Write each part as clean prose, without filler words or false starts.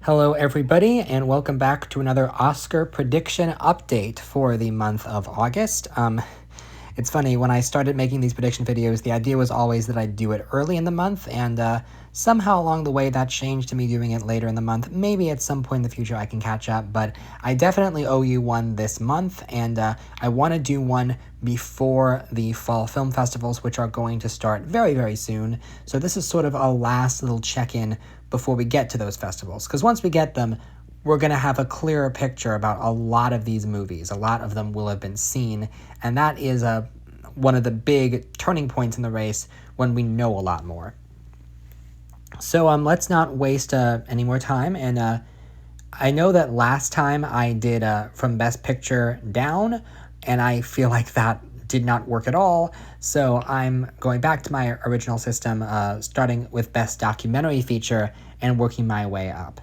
Hello, everybody, and welcome back to another Oscar prediction update for the month of August. It's funny, when I started making these prediction videos, the idea was always that I'd do it early in the month, and somehow along the way that changed to me doing it later in the month. Maybe at some point in the future I can catch up, but I definitely owe you one this month, and I want to do one before the fall film festivals, which are going to start very, very soon. So this is sort of a last little check-in before we get to those festivals, because once we get them, we're going to have a clearer picture about a lot of these movies. A lot of them will have been seen, and that is one of the big turning points in the race when we know a lot more. So let's not waste any more time, and I know that last time I did from Best Picture down, and I feel like that did not work at all, so I'm going back to my original system, starting with Best Documentary Feature and working my way up.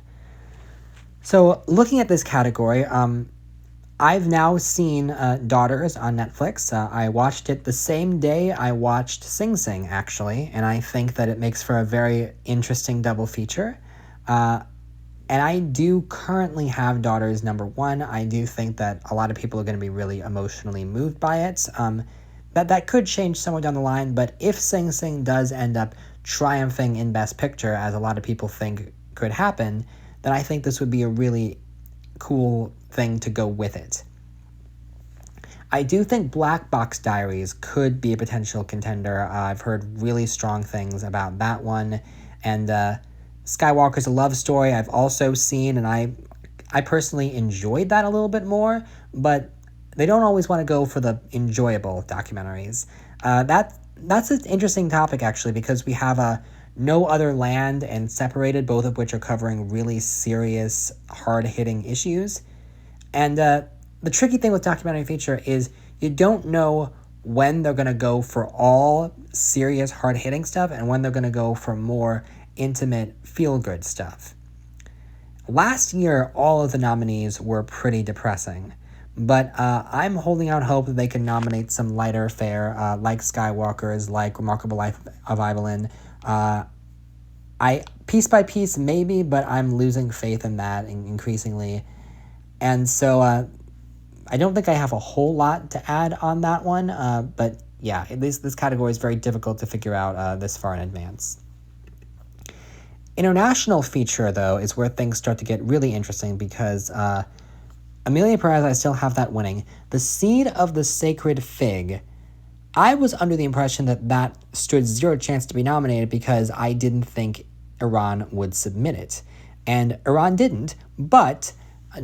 So looking at this category, I've now seen Daughters on Netflix. I watched it the same day I watched Sing Sing, actually, and I think that it makes for a very interesting double feature. And I do currently have Daughters number one. I do think that a lot of people are going to be really emotionally moved by it. That could change somewhere down the line, but if Sing Sing does end up triumphing in Best Picture, as a lot of people think could happen, then I think this would be a really cool thing to go with it. I do think Black Box Diaries could be a potential contender. I've heard really strong things about that one, and Skywalker's a Love Story I've also seen, and I personally enjoyed that a little bit more, but they don't always want to go for the enjoyable documentaries. That's an interesting topic, actually, because we have No Other Land and Separated, both of which are covering really serious, hard-hitting issues. And the tricky thing with documentary feature is you don't know when they're going to go for all serious, hard-hitting stuff and when they're going to go for more intimate, feel-good stuff. Last year, all of the nominees were pretty depressing, but I'm holding out hope that they can nominate some lighter fare, like Skywalker's, like Remarkable Life of Evelyn. Piece by piece, maybe, but I'm losing faith in that increasingly. And so I don't think I have a whole lot to add on that one, but yeah, at least this category is very difficult to figure out this far in advance. International feature, though, is where things start to get really interesting because Emilia Perez, I still have that winning. The Seed of the Sacred Fig, I was under the impression that stood zero chance to be nominated because I didn't think Iran would submit it. And Iran didn't, but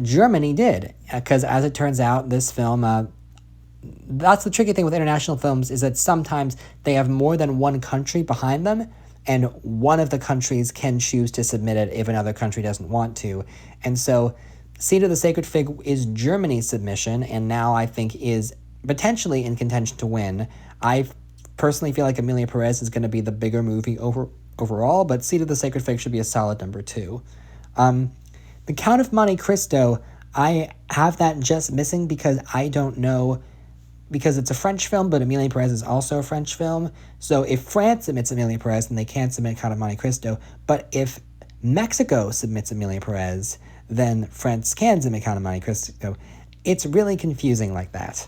Germany did, because as it turns out, this film, that's the tricky thing with international films, is that sometimes they have more than one country behind them, and one of the countries can choose to submit it if another country doesn't want to. And so Seed of the Sacred Fig is Germany's submission, and now I think is potentially in contention to win. I personally feel like Emilia Perez is going to be the bigger movie overall, but Seed of the Sacred Fig should be a solid number two. The Count of Monte Cristo, I have that just missing because I don't know, because it's a French film, but Emilia Perez is also a French film. So if France submits Emilia Perez, then they can't submit Count of Monte Cristo. But if Mexico submits Emilia Perez, then France can submit Count of Monte Cristo. It's really confusing like that.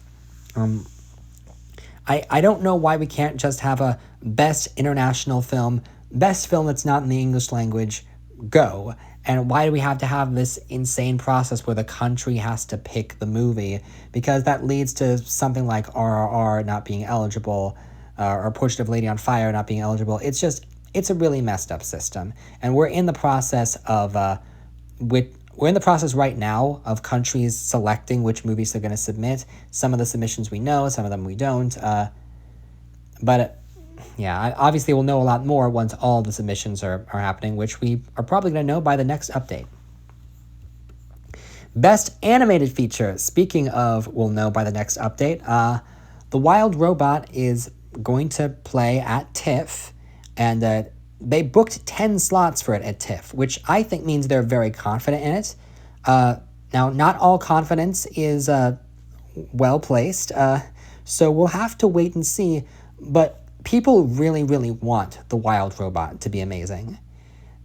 I don't know why we can't just have a best international film, best film that's not in the English language, go. And why do we have to have this insane process where the country has to pick the movie? Because that leads to something like RRR not being eligible, or Portrait of a Lady on Fire not being eligible. It's a really messed up system. And we're in the process of, we're in the process right now of countries selecting which movies they're going to submit. Some of the submissions we know, some of them we don't. Yeah, obviously we'll know a lot more once all the submissions are happening, which we are probably going to know by the next update. Best Animated Feature. Speaking of we'll know by the next update, The Wild Robot is going to play at TIFF, and they booked 10 slots for it at TIFF, which I think means they're very confident in it. Now, not all confidence is well-placed, so we'll have to wait and see, but people really, really want The Wild Robot to be amazing.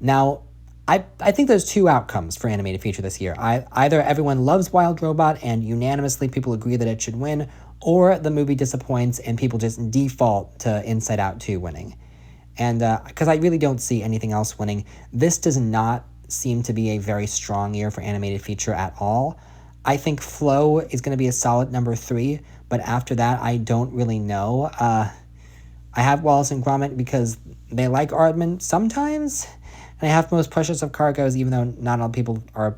Now, I think there's two outcomes for animated feature this year. Either everyone loves Wild Robot and unanimously people agree that it should win, or the movie disappoints and people just default to Inside Out 2 winning. And because I really don't see anything else winning, this does not seem to be a very strong year for animated feature at all. I think Flow is going to be a solid number 3, but after that, I don't really know. I have Wallace and Gromit because they like Aardman sometimes, and I have Most Precious of Cargos, even though not all people are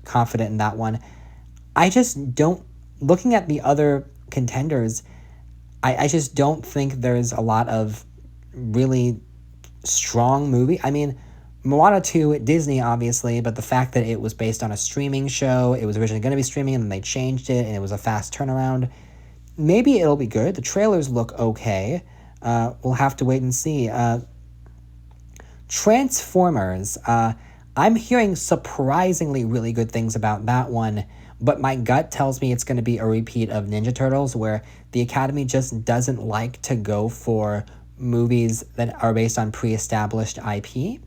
confident in that one. I just don't, looking at the other contenders, I just don't think there's a lot of really strong movie. I mean, Moana 2, Disney, obviously, but the fact that it was based on a streaming show, it was originally going to be streaming, and then they changed it, and it was a fast turnaround. Maybe it'll be good. The trailers look okay. We'll have to wait and see. Transformers, I'm hearing surprisingly really good things about that one, but my gut tells me it's going to be a repeat of Ninja Turtles, where the Academy just doesn't like to go for movies that are based on pre-established IP.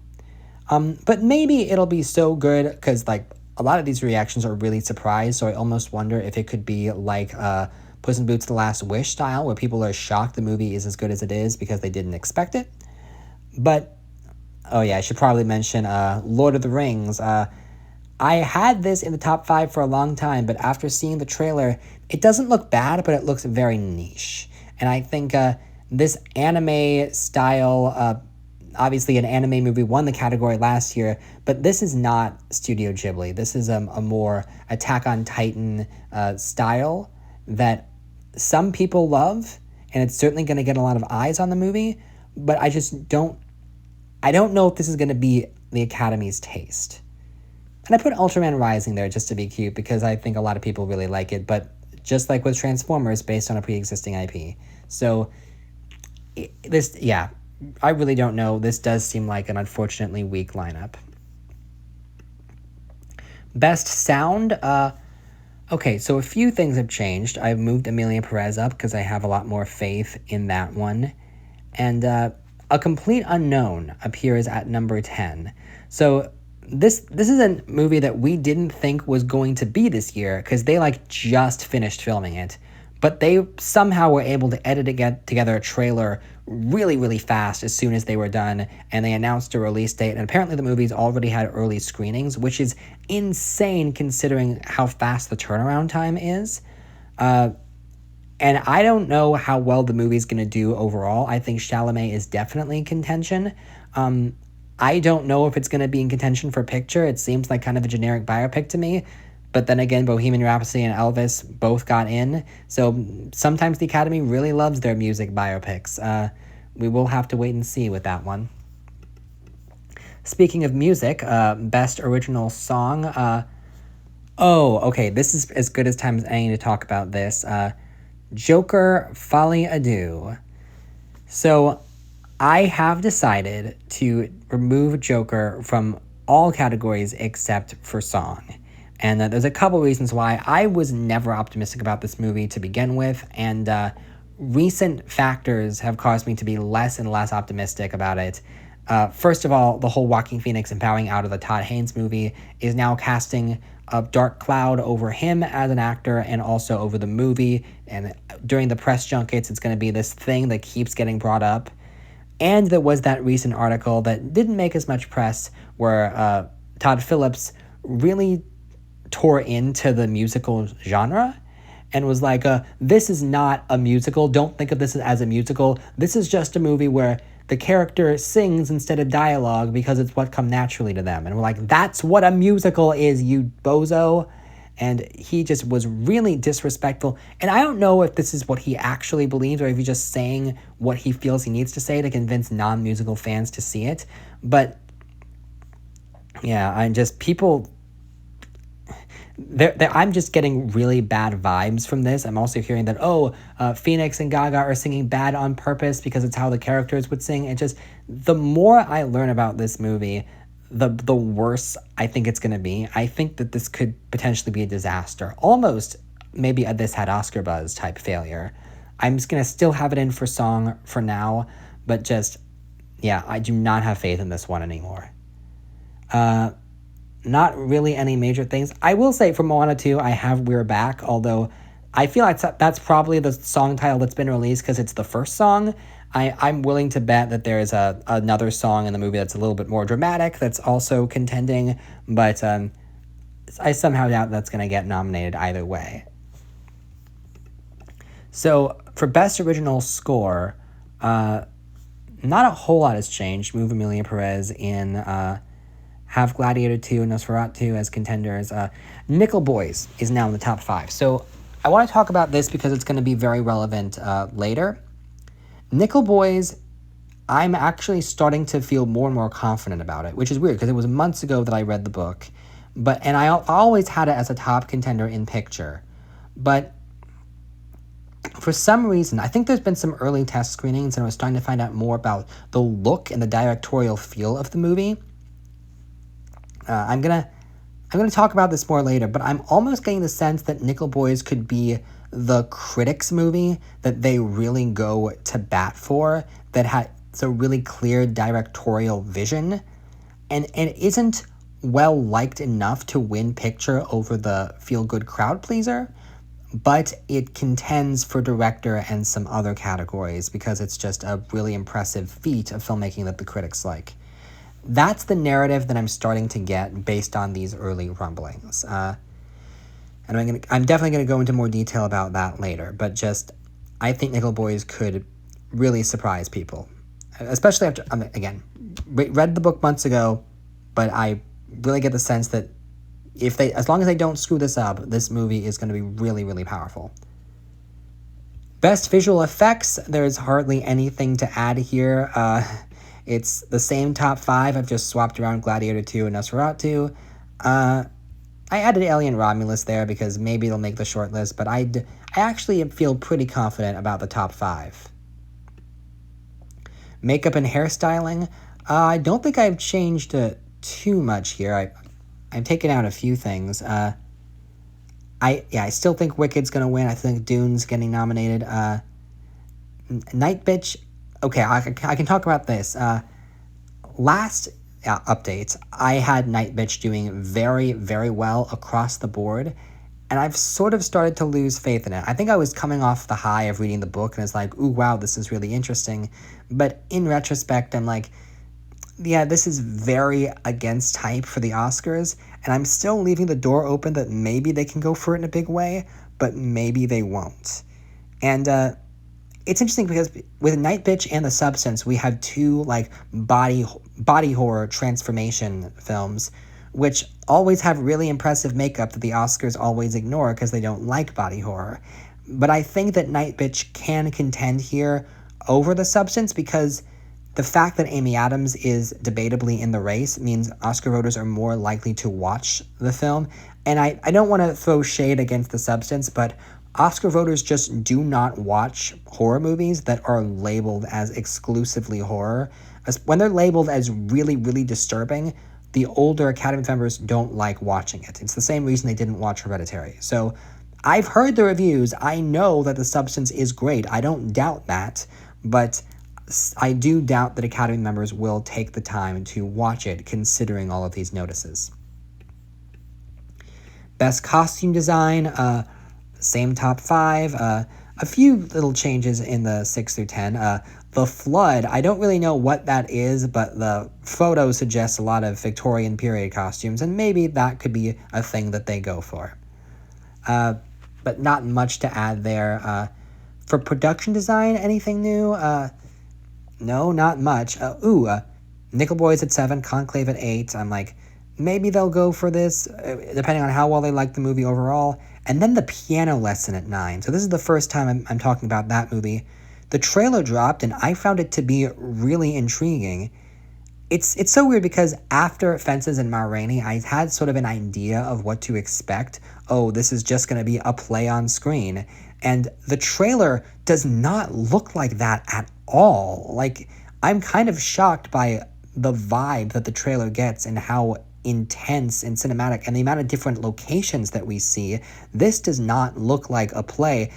But maybe it'll be so good, because like a lot of these reactions are really surprised, so I almost wonder if it could be like Puss in Boots: The Last Wish style, where people are shocked the movie is as good as it is because they didn't expect it. But, oh yeah, I should probably mention Lord of the Rings. I had this in the top 5 for a long time, but after seeing the trailer, it doesn't look bad, but it looks very niche. And I think this anime style, obviously an anime movie won the category last year, but this is not Studio Ghibli. This is a more Attack on Titan style that some people love, and it's certainly going to get a lot of eyes on the movie, but I don't know if this is going to be the Academy's taste. And I put Ultraman Rising there just to be cute, because I think a lot of people really like it, but just like with Transformers, based on a pre-existing IP. So, I really don't know. This does seem like an unfortunately weak lineup. Best Sound, okay, so a few things have changed. I've moved Emilia Perez up because I have a lot more faith in that one. And A Complete Unknown appears at number 10. So this is a movie that we didn't think was going to be this year, because they just finished filming it. But they somehow were able to edit together a trailer really, really fast as soon as they were done, and they announced a release date, and apparently the movie's already had early screenings, which is insane considering how fast the turnaround time is. And I don't know how well the movie's going to do overall. I think Chalamet is definitely in contention. I don't know if it's going to be in contention for picture. It seems like kind of a generic biopic to me. But then again, Bohemian Rhapsody and Elvis both got in. So sometimes the Academy really loves their music biopics. We will have to wait and see with that one. Speaking of music, Best Original Song. Okay, this is as good as time as any to talk about this. Joker, Folie à Deux. So I have decided to remove Joker from all categories except for song. And there's a couple reasons why. I was never optimistic about this movie to begin with, and recent factors have caused me to be less and less optimistic about it. First of all, the whole Joaquin Phoenix and bowing out of the Todd Haynes movie is now casting a dark cloud over him as an actor and also over the movie. And during the press junkets, it's going to be this thing that keeps getting brought up. And there was that recent article that didn't make as much press where Todd Phillips really tore into the musical genre and was like, this is not a musical. Don't think of this as a musical. This is just a movie where the character sings instead of dialogue because it's what come naturally to them. And we're like, that's what a musical is, you bozo. And he just was really disrespectful. And I don't know if this is what he actually believes or if he's just saying what he feels he needs to say to convince non-musical fans to see it. But yeah, I'm just getting really bad vibes from this. I'm also hearing that, Phoenix and Gaga are singing bad on purpose because it's how the characters would sing. It just, the more I learn about this movie, the worse I think it's going to be. I think that this could potentially be a disaster. Almost maybe a This Had Oscar Buzz type failure. I'm just going to still have it in for song for now, but I do not have faith in this one anymore. Not really any major things. I will say for Moana 2, I have We're Back, although I feel like that's probably the song title that's been released because it's the first song. I'm willing to bet that there is another song in the movie that's a little bit more dramatic that's also contending, but I somehow doubt that's going to get nominated either way. So for Best Original Score, not a whole lot has changed. Move Emilia Perez in have Gladiator 2 and Nosferatu as contenders. Nickel Boys is now in the top 5. So I want to talk about this because it's going to be very relevant later. Nickel Boys, I'm actually starting to feel more and more confident about it, which is weird because it was months ago that I read the book. And I always had it as a top contender in picture. But for some reason, I think there's been some early test screenings and I was starting to find out more about the look and the directorial feel of the movie. I'm gonna talk about this more later, but I'm almost getting the sense that Nickel Boys could be the critics' movie that they really go to bat for, that has a really clear directorial vision, and it isn't well liked enough to win picture over the feel-good crowd pleaser, but it contends for director and some other categories because it's just a really impressive feat of filmmaking that the critics like. That's the narrative that I'm starting to get based on these early rumblings. And I'm definitely going to go into more detail about that later, but I think Nickel Boys could really surprise people. Especially after, again, read the book months ago, but I really get the sense that as long as they don't screw this up, this movie is going to be really, really powerful. Best visual effects, there's hardly anything to add here. It's the same top 5. I've just swapped around Gladiator 2 and Nosferatu. I added Alien Romulus there because maybe it'll make the short list, but I actually feel pretty confident about the top 5. Makeup and hairstyling, I don't think I've changed too much here. I've taken out a few things. I still think Wicked's going to win. I think Dune's getting nominated. Night Bitch, okay, I can talk about this. Last updates, I had Night Bitch doing very, very well across the board, and I've sort of started to lose faith in it. I think I was coming off the high of reading the book, and it's like, ooh, wow, this is really interesting. But in retrospect, I'm like, yeah, this is very against type for the Oscars, and I'm still leaving the door open that maybe they can go for it in a big way, but maybe they won't. And it's interesting because with Night Bitch and The Substance, we have two body horror transformation films, which always have really impressive makeup that the Oscars always ignore because they don't like body horror. But I think that Night Bitch can contend here over The Substance because the fact that Amy Adams is debatably in the race means Oscar voters are more likely to watch the film. And I don't want to throw shade against The Substance, but Oscar voters just do not watch horror movies that are labeled as exclusively horror. When they're labeled as really, really disturbing, the older Academy members don't like watching it. It's the same reason they didn't watch Hereditary. So I've heard the reviews. I know that The Substance is great. I don't doubt that, but I do doubt that Academy members will take the time to watch it considering all of these notices. Best costume design, same top 5, a few little changes in the 6 through 10. The Flood, I don't really know what that is, but the photo suggests a lot of Victorian period costumes, and maybe that could be a thing that they go for. But not much to add there. For production design, anything new? No, not much. Nickel Boys at 7, Conclave at 8. I'm like, maybe they'll go for this, depending on how well they like the movie overall. And then The Piano Lesson at 9. So this is the first time I'm talking about that movie. The trailer dropped, and I found it to be really intriguing. It's so weird because after Fences and Ma Rainey, I had sort of an idea of what to expect. Oh, this is just going to be a play on screen. And the trailer does not look like that at all. Like, I'm kind of shocked by the vibe that the trailer gets and how intense and cinematic and the amount of different locations that we see. This does not look like a play,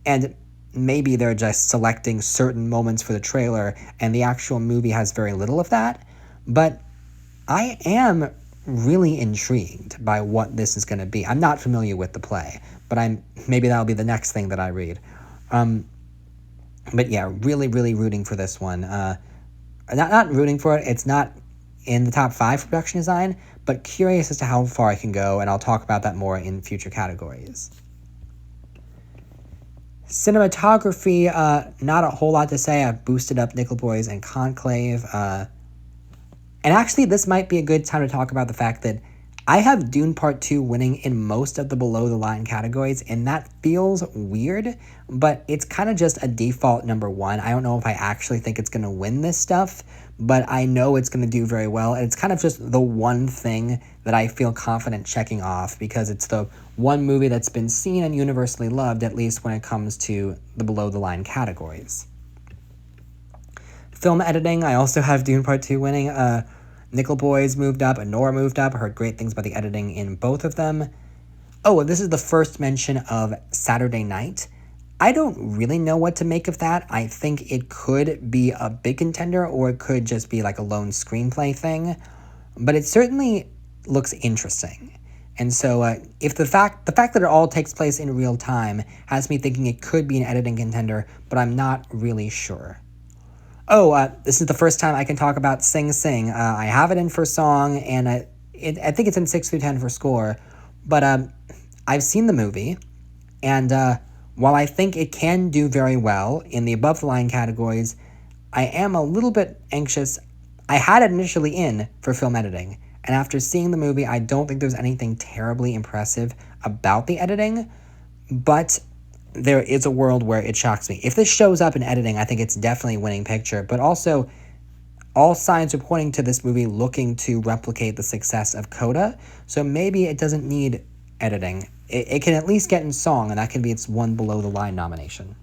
and maybe they're just selecting certain moments for the trailer and the actual movie has very little of that, but I am really intrigued by what this is going to be. I'm not familiar with the play, but maybe that'll be the next thing that I read. But yeah, really, really rooting for this one. Not rooting for it. It's not in the top 5 for production design, but curious as to how far I can go, and I'll talk about that more in future categories. Cinematography, not a whole lot to say. I've boosted up Nickel Boys and Conclave. And actually, this might be a good time to talk about the fact that I have Dune Part 2 winning in most of the below-the-line categories, and that feels weird, but it's kind of just a default number 1. I don't know if I actually think it's going to win this stuff, but I know it's going to do very well, and it's kind of just the one thing that I feel confident checking off, because it's the one movie that's been seen and universally loved, at least when it comes to the below-the-line categories. Film editing, I also have Dune Part 2 winning. Nickel Boys moved up, Anora moved up. I heard great things about the editing in both of them. Oh, this is the first mention of Saturday Night. I don't really know what to make of that. I think it could be a big contender, or it could just be like a lone screenplay thing. But it certainly looks interesting. And so if the fact that it all takes place in real time has me thinking it could be an editing contender, but I'm not really sure. Oh, this is the first time I can talk about Sing Sing. I have it in for song, and I think it's in 6 through 10 for score. But I've seen the movie, and while I think it can do very well in the above-the-line categories, I am a little bit anxious. I had it initially in for film editing, and after seeing the movie, I don't think there's anything terribly impressive about the editing, but there is a world where it shocks me. If this shows up in editing, I think it's definitely winning picture, but also all signs are pointing to this movie looking to replicate the success of Coda, so maybe it doesn't need editing. It can at least get in song, and that can be its one below-the-line nomination.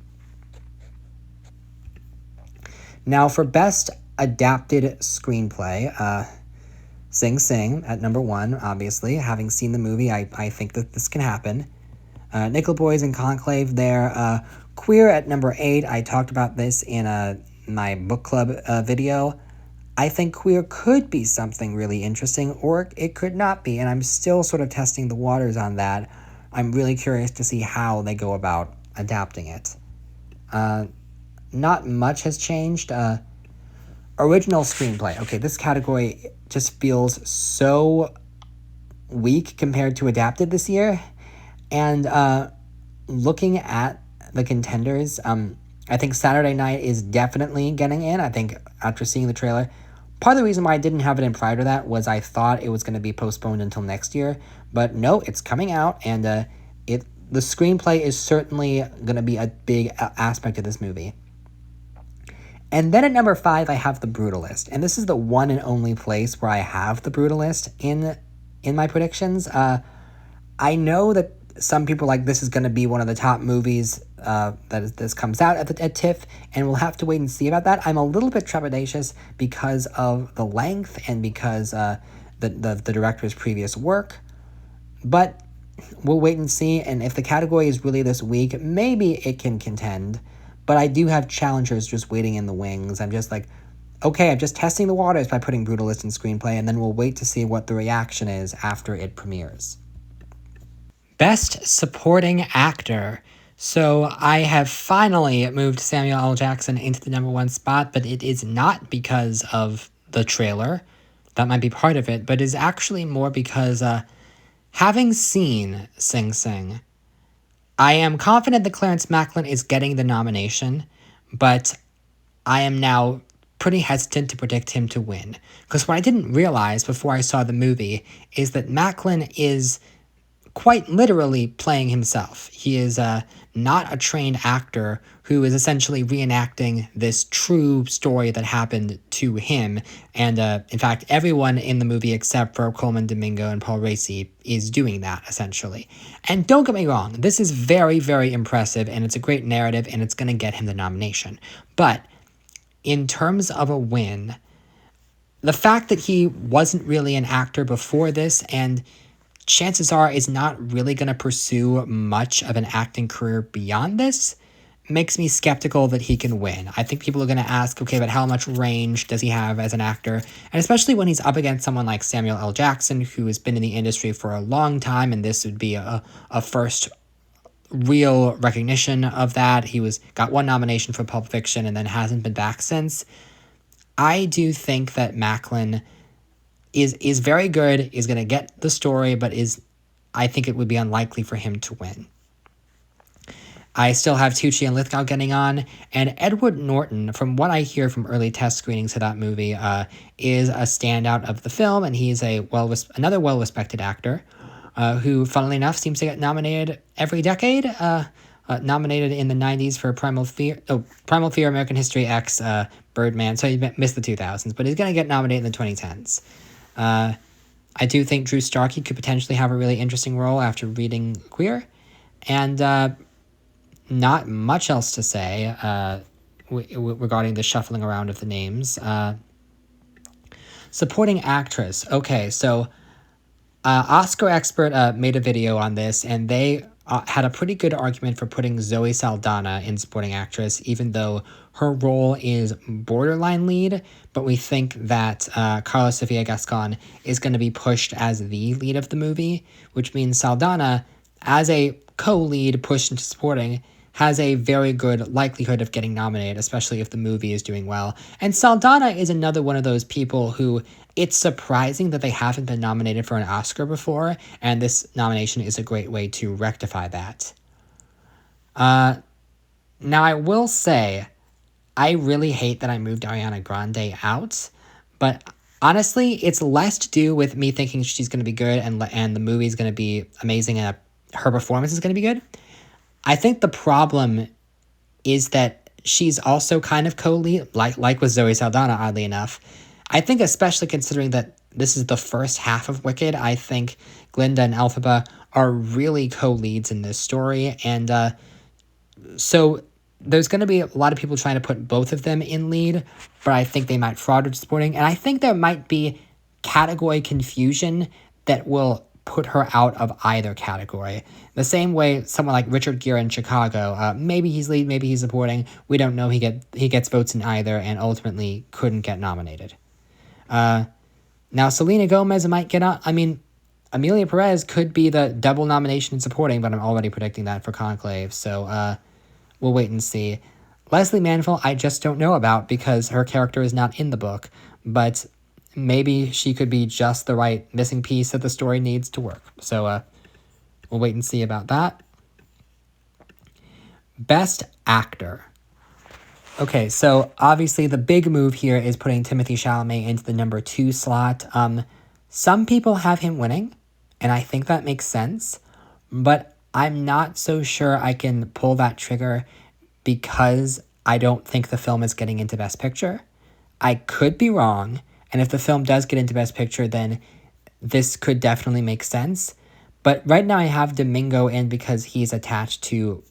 Now, for Best Adapted Screenplay, Sing Sing at number 1, obviously. Having seen the movie, I think that this can happen. Nickel Boys and Conclave there. Queer at number 8. I talked about this in my book club video. I think Queer could be something really interesting, or it could not be, and I'm still sort of testing the waters on that. I'm really curious to see how they go about adapting it. Not much has changed. Original screenplay. Okay, this category just feels so weak compared to adapted this year. And looking at the contenders, I think Saturday Night is definitely getting in. I think after seeing the trailer, part of the reason why I didn't have it in prior to that was I thought it was going to be postponed until next year. But no, it's coming out, and the screenplay is certainly going to be a big aspect of this movie. And then at number 5, I have The Brutalist. And this is the one and only place where I have The Brutalist in my predictions. I know that some people like this is going to be one of the top movies that this comes out at TIFF, and we'll have to wait and see about that. I'm a little bit trepidatious because of the length and because the director's previous work. But we'll wait and see, and if the category is really this weak, maybe it can contend. But I do have challengers just waiting in the wings. I'm just like, okay, I'm just testing the waters by putting Brutalist in screenplay, and then we'll wait to see what the reaction is after it premieres. Best Supporting Actor. So I have finally moved Samuel L. Jackson into the number 1 spot, but it is not because of the trailer. That might be part of it, but it is actually more because having seen Sing Sing, I am confident that Clarence Macklin is getting the nomination, but I am now pretty hesitant to predict him to win. Because what I didn't realize before I saw the movie is that Macklin is quite literally playing himself. He is not a trained actor who is essentially reenacting this true story that happened to him. And in fact, everyone in the movie except for Colman Domingo and Paul Raci is doing that, essentially. And don't get me wrong, this is very, very impressive, and it's a great narrative, and it's going to get him the nomination. But in terms of a win, the fact that he wasn't really an actor before this, and chances are is not really going to pursue much of an acting career beyond this, makes me skeptical that he can win. I think people are going to ask, okay, but how much range does he have as an actor? And especially when he's up against someone like Samuel L. Jackson, who has been in the industry for a long time, and this would be a first real recognition of that. He got one nomination for Pulp Fiction and then hasn't been back since. I do think that Macklin is very good, is going to get the story, but I think it would be unlikely for him to win. I still have Tucci and Lithgow getting on, and Edward Norton, from what I hear from early test screenings of that movie, is a standout of the film, and he's another well-respected actor who, funnily enough, seems to get nominated every decade. Nominated in the 90s for Primal Fear, American History X, Birdman, so he missed the 2000s, but he's going to get nominated in the 2010s. I do think Drew Starkey could potentially have a really interesting role after reading Queer, and not much else to say regarding the shuffling around of the names. Supporting actress. Okay, so Oscar Expert made a video on this, and they had a pretty good argument for putting Zoe Saldana in supporting actress, even though her role is borderline lead, but we think that Carla Sofia Gascon is going to be pushed as the lead of the movie, which means Saldana, as a co-lead pushed into supporting, has a very good likelihood of getting nominated, especially if the movie is doing well. And Saldana is another one of those people who it's surprising that they haven't been nominated for an Oscar before, and this nomination is a great way to rectify that. Now, I will say, I really hate that I moved Ariana Grande out, but honestly, it's less to do with me thinking she's going to be good and the movie is going to be amazing and her performance is going to be good. I think the problem is that she's also kind of co-lead, like with Zoe Saldana, oddly enough. I think especially considering that this is the first half of Wicked, I think Glinda and Elphaba are really co-leads in this story, and so there's going to be a lot of people trying to put both of them in lead, but I think they might fraud with supporting, and I think there might be category confusion that will put her out of either category. The same way someone like Richard Gere in Chicago, maybe he's lead, maybe he's supporting. We don't know. He gets votes in either and ultimately couldn't get nominated. Now Selena Gomez might get on. I mean, Amelia Perez could be the double nomination in supporting, but I'm already predicting that for Conclave. So we'll wait and see. Leslie Manville, I just don't know about because her character is not in the book, but maybe she could be just the right missing piece that the story needs to work. So we'll wait and see about that. Best Actor. Okay, so obviously the big move here is putting Timothée Chalamet into the number 2 slot. Some people have him winning, and I think that makes sense, but I'm not so sure I can pull that trigger because I don't think the film is getting into Best Picture. I could be wrong, and if the film does get into Best Picture, then this could definitely make sense. But right now I have Domingo in because he's attached to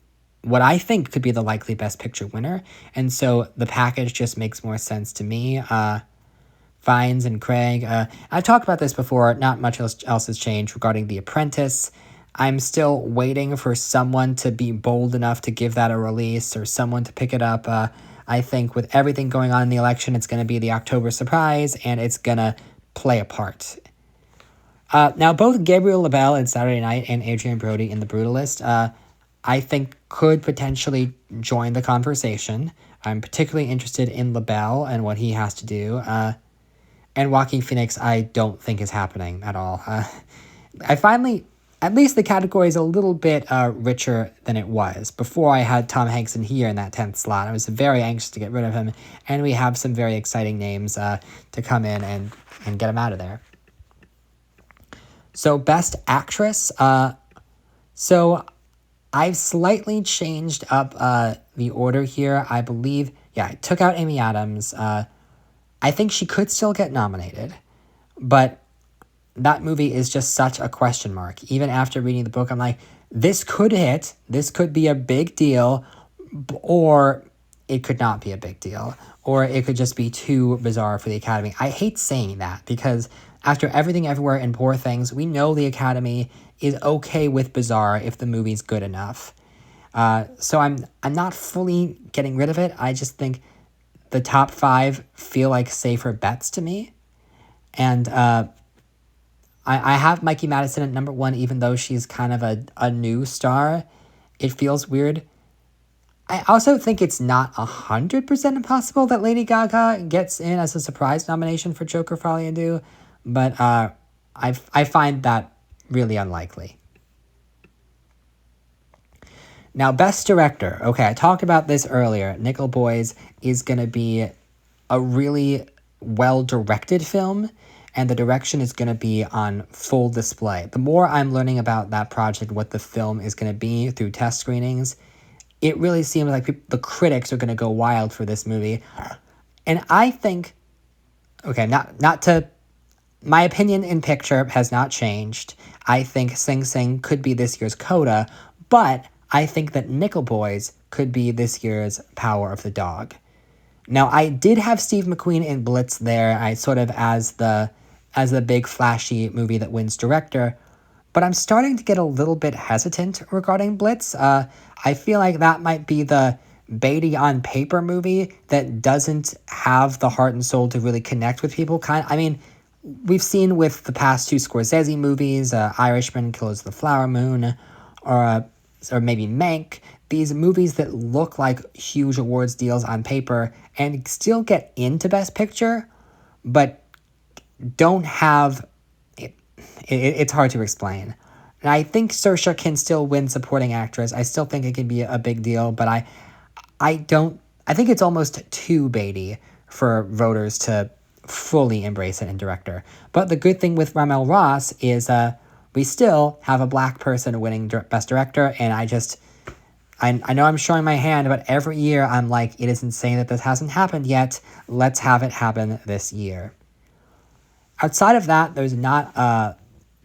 what I think could be the likely Best Picture winner, and so the package just makes more sense to me. Fiennes and Craig. I've talked about this before. Not much else has changed regarding The Apprentice. I'm still waiting for someone to be bold enough to give that a release or someone to pick it up. I think with everything going on in the election, it's going to be the October surprise, and it's going to play a part. Now, both Gabriel LaBelle in Saturday Night and Adrian Brody in The Brutalist, I think could potentially join the conversation. I'm particularly interested in LaBelle and what he has to do. And Joaquin Phoenix, I don't think is happening at all. I finally, at least the category is a little bit richer than it was. Before I had Tom Hanks in here in that 10th slot. I was very anxious to get rid of him, and we have some very exciting names to come in and get him out of there. So, Best Actress. So, I've slightly changed up the order here. I believe, I took out Amy Adams. I think she could still get nominated, but that movie is just such a question mark. Even after reading the book, I'm like, this could hit, this could be a big deal, or it could not be a big deal, or it could just be too bizarre for the Academy. I hate saying that because after Everything Everywhere and Poor Things, we know the Academy is okay with bizarre if the movie's good enough. So I'm not fully getting rid of it. I just think the top 5 feel like safer bets to me. And I have Mikey Madison at number 1, even though she's kind of a new star. It feels weird. I also think it's not 100% impossible that Lady Gaga gets in as a surprise nomination for Joker Folie à Deux, but I find that really unlikely. Now, Best Director. Okay, I talked about this earlier. Nickel Boys is going to be a really well-directed film, and the direction is going to be on full display. The more I'm learning about that project, what the film is going to be through test screenings, it really seems like the critics are going to go wild for this movie. And I think, okay, not to, my opinion in picture has not changed. I think Sing Sing could be this year's Coda, but I think that Nickel Boys could be this year's Power of the Dog. Now, I did have Steve McQueen in Blitz there, I sort of as the big flashy movie that wins director, but I'm starting to get a little bit hesitant regarding Blitz. I feel like that might be the Beatty on paper movie that doesn't have the heart and soul to really connect with people. I mean, we've seen with the past 2 Scorsese movies, Irishman, Killers of the Flower Moon, or maybe Mank, these movies that look like huge awards deals on paper and still get into Best Picture, but don't have... It's hard to explain. And I think Saoirse can still win supporting actress. I still think it could be a big deal, but I think it's almost too Beatty for voters to fully embrace it in director. But the good thing with Ramel Ross is we still have a black person winning Best Director, and I know I'm showing my hand, but every year I'm like, it is insane that this hasn't happened yet. Let's have it happen this year. Outside of that, there's not a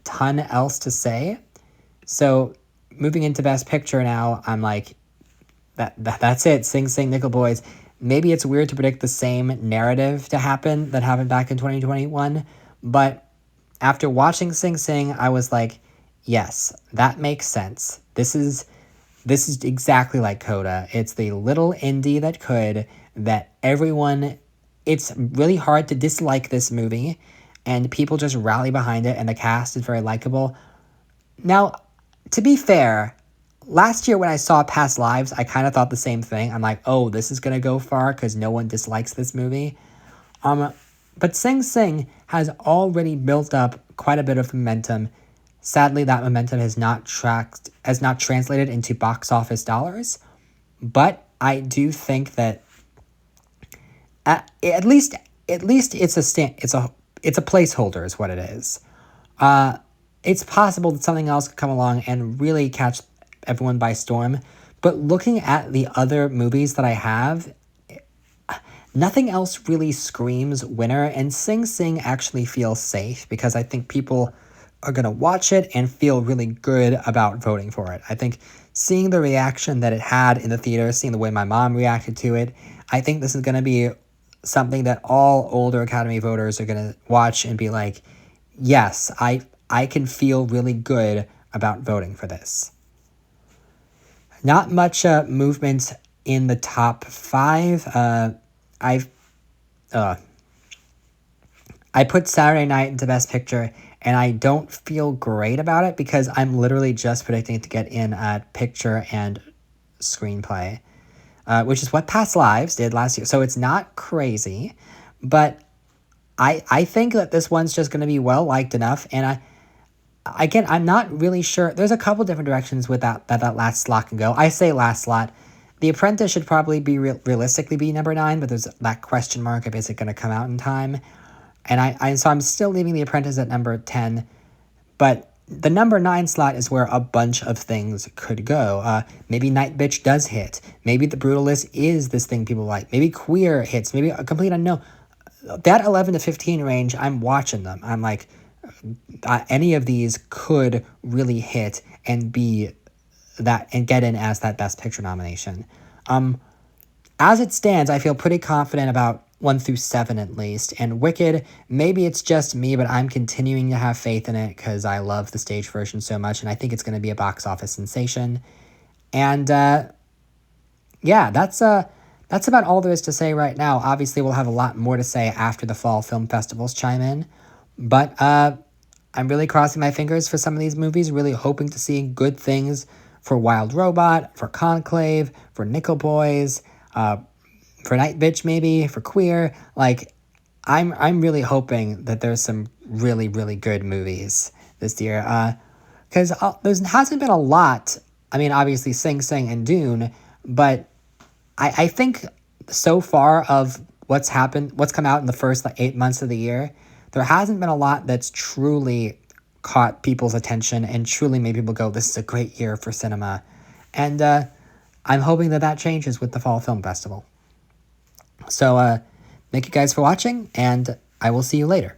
ton else to say. So moving into Best Picture now, I'm like, that's it. Sing Sing, Nickel Boys. Maybe it's weird to predict the same narrative to happen that happened back in 2021, but after watching Sing Sing, I was like, yes, that makes sense. This is exactly like Coda. It's the little indie that everyone, it's really hard to dislike this movie, and people just rally behind it, and the cast is very likable. Now, to be fair, last year when I saw Past Lives, I kind of thought the same thing. I'm like, oh, this is going to go far because no one dislikes this movie. But Sing Sing has already built up quite a bit of momentum. Sadly, that momentum has not translated into box office dollars. But I do think that at least it's a placeholder is what it is. It's possible that something else could come along and really catch everyone by storm. But looking at the other movies that I have, nothing else really screams winner, and Sing Sing actually feels safe because I think people are going to watch it and feel really good about voting for it. I think seeing the reaction that it had in the theater, seeing the way my mom reacted to it, I think this is going to be something that all older Academy voters are going to watch and be like, yes, I can feel really good about voting for this. Not much movement in the top 5. I put Saturday Night into Best Picture, and I don't feel great about it because I'm literally just predicting it to get in at picture and screenplay, which is what Past Lives did last year. So it's not crazy, but I think that this one's just going to be well-liked enough, and I'm not really sure. There's a couple different directions with that last slot can go. I say last slot. The Apprentice should probably be realistically be number 9, but there's that question mark if is it going to come out in time. And so I'm still leaving The Apprentice at number 10, but the number 9 slot is where a bunch of things could go. Maybe Night Bitch does hit. Maybe The Brutalist is this thing people like. Maybe Queer hits. Maybe A Complete Unknown. That 11 to 15 range, I'm watching them. I'm like, any of these could really hit and be that and get in as that Best Picture nomination. As it stands, I feel pretty confident about 1 through 7 at least. And Wicked, maybe it's just me, but I'm continuing to have faith in it because I love the stage version so much, and I think it's going to be a box office sensation. And yeah, that's about all there is to say right now. Obviously, we'll have a lot more to say after the fall film festivals chime in. But I'm really crossing my fingers for some of these movies, really hoping to see good things for Wild Robot, for Conclave, for Nickel Boys, for Night Bitch maybe, for Queer. Like, I'm really hoping that there's some really, really good movies this year. Because there hasn't been a lot. I mean, obviously Sing Sing and Dune, but I think so far of what's come out in the first 8 months of the year, there hasn't been a lot that's truly caught people's attention and truly made people go, this is a great year for cinema. And I'm hoping that changes with the Fall Film Festival. So thank you guys for watching, and I will see you later.